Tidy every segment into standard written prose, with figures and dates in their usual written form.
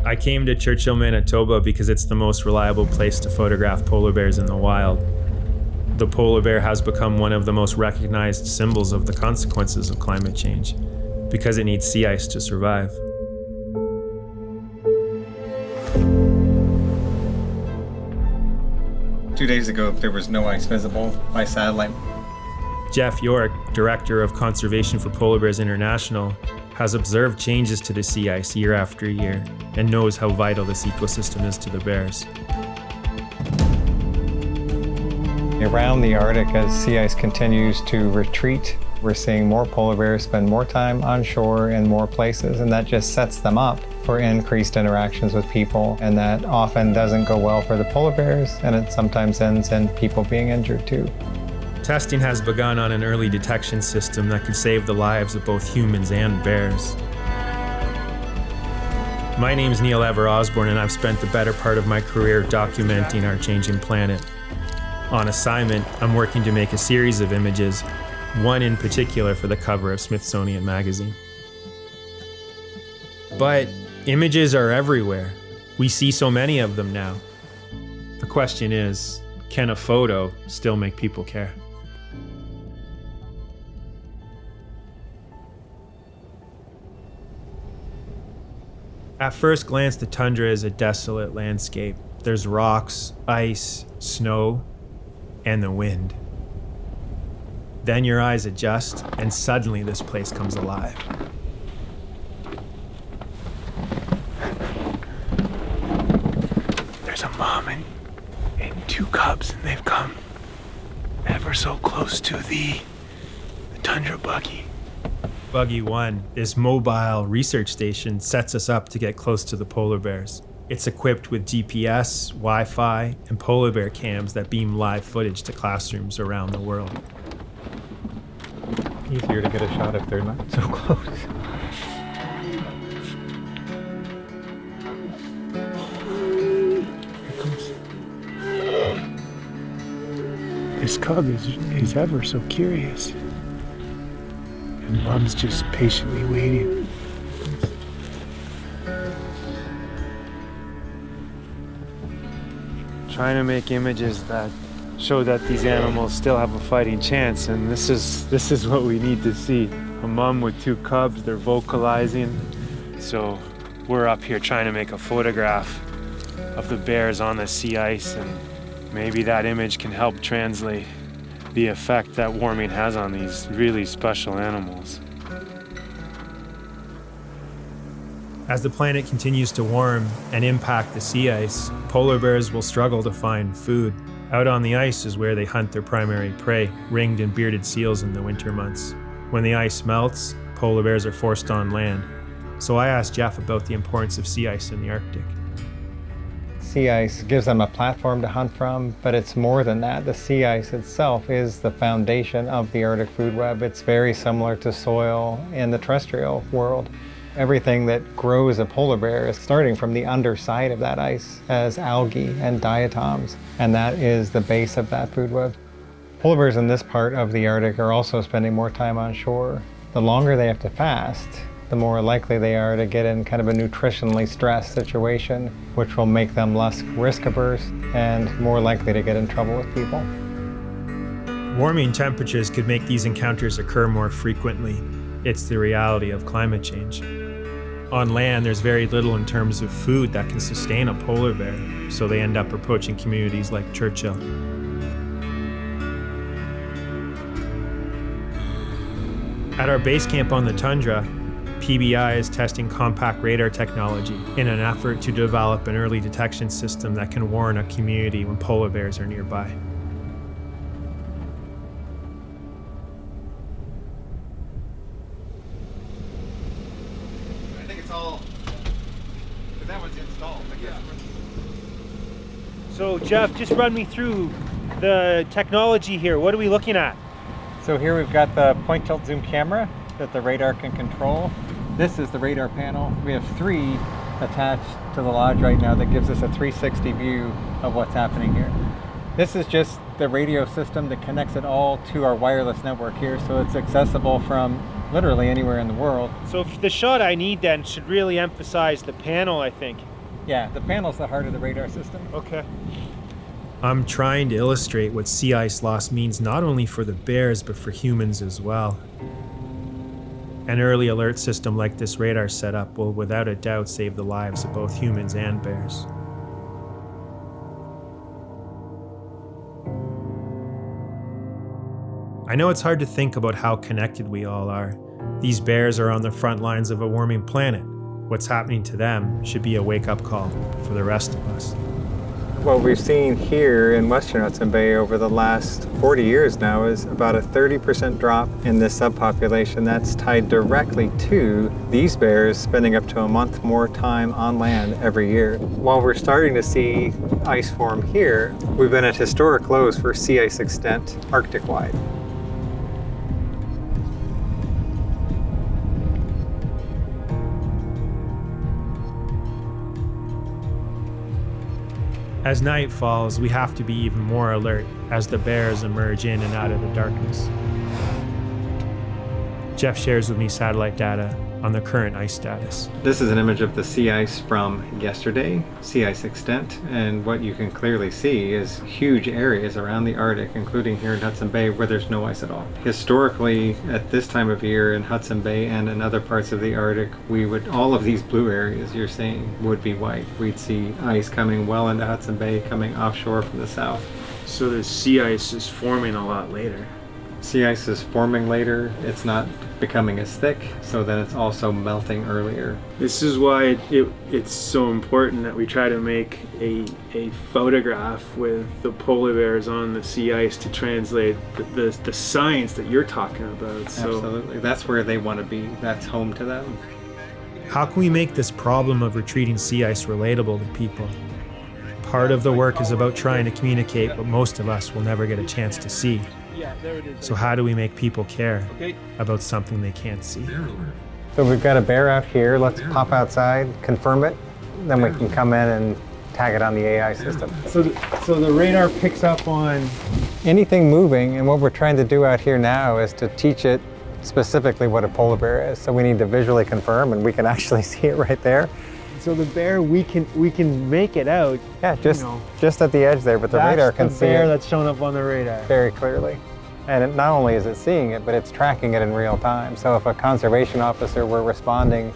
I came to Churchill, Manitoba because it's the most reliable place to photograph polar bears in the wild. The polar bear has become one of the most recognized symbols of the consequences of climate change because it needs sea ice to survive. Two days ago, there was no ice visible by satellite. Geoff York, Director of Conservation for Polar Bears International, has observed changes to the sea ice year after year and knows how vital this ecosystem is to the bears. Around the Arctic, as sea ice continues to retreat, we're seeing more polar bears spend more time on shore in more places, and that just sets them up for increased interactions with people, and that often doesn't go well for the polar bears, and it sometimes ends in people being injured too. Testing has begun on an early detection system that could save the lives of both humans and bears. My name's Elbert Osborne, and I've spent the better part of my career documenting our changing planet. On assignment, I'm working to make a series of images, one in particular for the cover of Smithsonian magazine. But images are everywhere. We see so many of them now. The question is, can a photo still make people care? At first glance, the tundra is a desolate landscape. There's rocks, ice, snow, and the wind. Then your eyes adjust, and suddenly this place comes alive. There's a mom and two cubs, and they've come ever so close to the tundra buggy. Buggy 1, this mobile research station, sets us up to get close to the polar bears. It's equipped with GPS, Wi-Fi, and polar bear cams that beam live footage to classrooms around the world. Easier to get a shot if they're not so close. Here comes. This cub is ever so curious. And Mom's just patiently waiting. Trying to make images that show that these animals still have a fighting chance, and this is what we need to see. A mom with two cubs, they're vocalizing. So we're up here trying to make a photograph of the bears on the sea ice, and maybe that image can help translate the effect that warming has on these really special animals. As the planet continues to warm and impact the sea ice, polar bears will struggle to find food. Out on the ice is where they hunt their primary prey, ringed and bearded seals in the winter months. When the ice melts, polar bears are forced on land. So I asked Geoff about the importance of sea ice in the Arctic. Sea ice gives them a platform to hunt from, but it's more than that. The sea ice itself is the foundation of the Arctic food web. It's very similar to soil in the terrestrial world. Everything that grows a polar bear is starting from the underside of that ice as algae and diatoms, and that is the base of that food web. Polar bears in this part of the Arctic are also spending more time on shore. The longer they have to fast, the more likely they are to get in kind of a nutritionally stressed situation, which will make them less risk averse and more likely to get in trouble with people. Warming temperatures could make these encounters occur more frequently. It's the reality of climate change. On land, there's very little in terms of food that can sustain a polar bear, so they end up approaching communities like Churchill. At our base camp on the tundra, PBI is testing compact radar technology in an effort to develop an early detection system that can warn a community when polar bears are nearby. I think it's all, that one's installed. So Geoff, just run me through the technology here. What are we looking at? So here we've got the point tilt zoom camera that the radar can control. This is the radar panel. We have 3 attached to the lodge right now that gives us a 360 view of what's happening here. This is just the radio system that connects it all to our wireless network here, so it's accessible from literally anywhere in the world. So the shot I need then should really emphasize the panel, I think. Yeah, the panel's the heart of the radar system. Okay. I'm trying to illustrate what sea ice loss means not only for the bears, but for humans as well. An early alert system like this radar setup will without a doubt save the lives of both humans and bears. I know it's hard to think about how connected we all are. These bears are on the front lines of a warming planet. What's happening to them should be a wake-up call for the rest of us. What we've seen here in Western Hudson Bay over the last 40 years now is about a 30% drop in this subpopulation. That's tied directly to these bears spending up to a month more time on land every year. While we're starting to see ice form here, we've been at historic lows for sea ice extent Arctic-wide. As night falls, we have to be even more alert as the bears emerge in and out of the darkness. Geoff shares with me satellite data on the current ice status. This is an image of the sea ice from yesterday, sea ice extent, and what you can clearly see is huge areas around the Arctic, including here in Hudson Bay, where there's no ice at all. Historically, at this time of year in Hudson Bay and in other parts of the Arctic, all of these blue areas you're seeing would be white. We'd see ice coming well into Hudson Bay, coming offshore from the south. So the sea ice is forming a lot later. Sea ice is forming later, it's not becoming as thick, so then it's also melting earlier. This is why it's so important that we try to make a photograph with the polar bears on the sea ice to translate the science that you're talking about. So. Absolutely, that's where they want to be, that's home to them. How can we make this problem of retreating sea ice relatable to people? Part of the work is about trying to communicate what most of us will never get a chance to see. So how do we make people care about something they can't see? So we've got a bear out here. Let's pop outside, confirm it, then we can come in and tag it on the AI system. So the radar picks up on anything moving, and what we're trying to do out here now is to teach it specifically what a polar bear is. So we need to visually confirm, and we can actually see it right there. So the bear, we can make it out. Yeah, just at the edge there, but the radar can see it. That's the bear that's shown up on the radar. Very clearly. And not only is it seeing it, but it's tracking it in real time. So if a conservation officer were responding,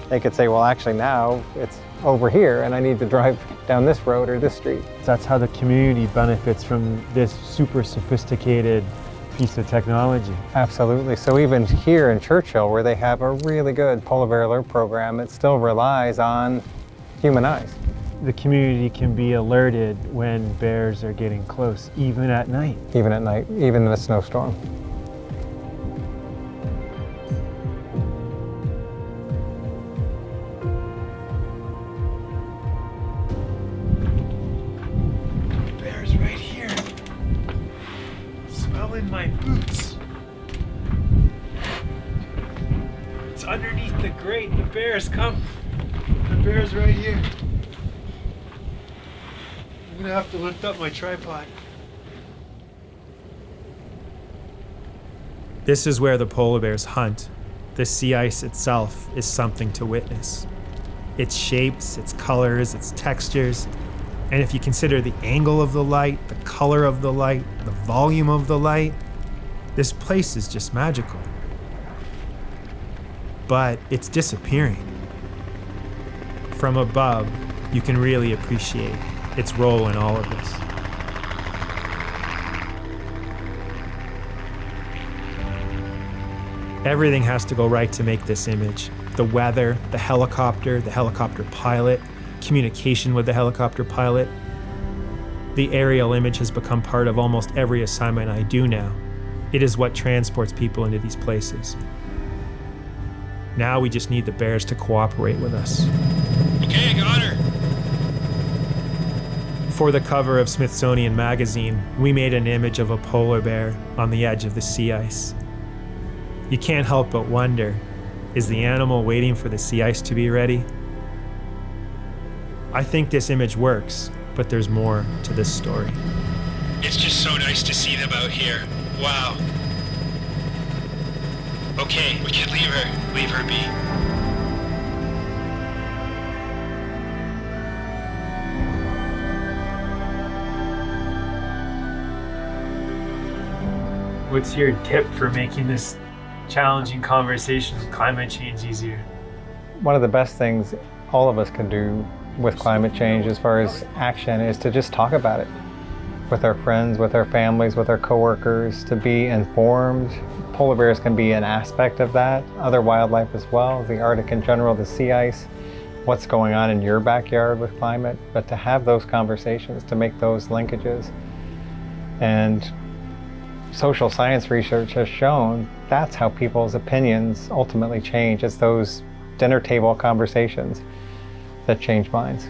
they could say, well, actually now it's over here and I need to drive down this road or this street. That's how the community benefits from this super sophisticated piece of technology. Absolutely. So even here in Churchill, where they have a really good polar bear alert program, it still relies on human eyes. The community can be alerted when bears are getting close, even at night. Even at night, even in a snowstorm. Bear's right here. Smelling my boots. It's underneath the grate. The bear's come. The bear's right here. I'm gonna have to lift up my tripod. This is where the polar bears hunt. The sea ice itself is something to witness. Its shapes, its colors, its textures, and if you consider the angle of the light, the color of the light, the volume of the light, this place is just magical. But it's disappearing. From above, you can really appreciate its role in all of this. Everything has to go right to make this image. The weather, the helicopter pilot, communication with the helicopter pilot. The aerial image has become part of almost every assignment I do now. It is what transports people into these places. Now we just need the bears to cooperate with us. Okay, I got her. For the cover of Smithsonian magazine, we made an image of a polar bear on the edge of the sea ice. You can't help but wonder, is the animal waiting for the sea ice to be ready? I think this image works, but there's more to this story. It's just so nice to see them out here. Wow. Okay, we can leave her be. What's your tip for making this challenging conversation with climate change easier? One of the best things all of us can do with climate change as far as action is to just talk about it with our friends, with our families, with our coworkers, to be informed. Polar bears can be an aspect of that, other wildlife as well, the Arctic in general, the sea ice, what's going on in your backyard with climate, but to have those conversations, to make those linkages. And social science research has shown that's how people's opinions ultimately change. It's those dinner table conversations that change minds.